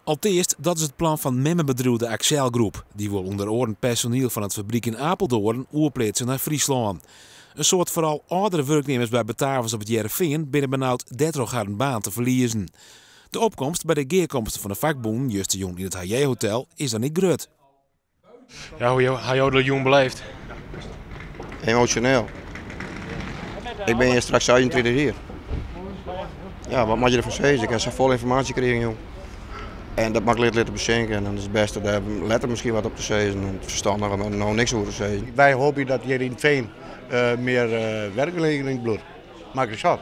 Allereerst, dat is het plan van memmenbedrijf de Axel Groep. Die wil onder oren personeel van het fabriek in Apeldoorn oerplaatsen naar Friesland. Een soort vooral oudere werknemers bij Batavus op het Jereveen binnen benauwd 30 jaar een baan te verliezen. De opkomst bij de geerkomsten van de vakbonden, juist de jong in het HJ Hotel, is dan niet groot. Ja, hoe heb je dat jong beleefd? Emotioneel. Ik ben hier straks 27 hier. Ja, wat mag je ervan zeggen? Ik heb zo vol informatie gekregen, jong. En dat mag ik laten bezinken. En dan is het beste, daar letter misschien wat op te zeggen. En het verstandige, maar nou niks over te zeggen. Wij hopen dat hier in Veen meer werkgelegenheid bloedt. Makkelijk zat.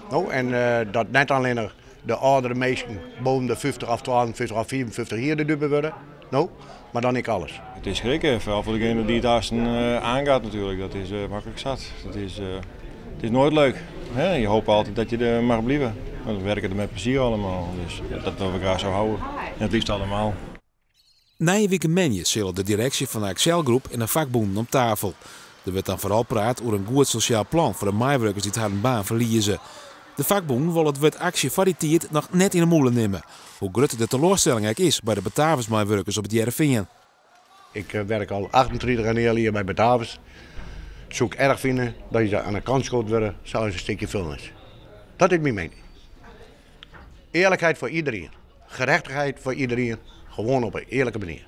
Nou, en dat net alleen nog de oudere mensen boven de 50 of 52 of 54 hier de dubbel worden. Nou, maar dan niet alles. Het is schrikken, vooral voor degene die het haast aangaat natuurlijk. Dat is makkelijk zat. Het is nooit leuk. Hè? Je hoopt altijd dat je er mag blijven. Want we werken er met plezier allemaal. Dus dat willen we graag zo houden. En het liefst allemaal. Na een week menje zullen de directie van de Axel Groep en de vakbonden om tafel. Er werd dan vooral praat over een goed sociaal plan voor de maaiwerkers die het haar baan verliezen. De vakbonden willen het woord actie varieteert nog net in de molen nemen. Hoe groot de teleurstelling eigenlijk is bij de Batavus maaiwerkers op het Jereveen. Ik werk al 28 jaar hier bij Batavus. Het zou ik erg vinden dat je aan de kant schoot worden, zelfs een stukje film is. Dat is mijn mening. Eerlijkheid voor iedereen. Gerechtigheid voor iedereen. Gewoon op een eerlijke manier.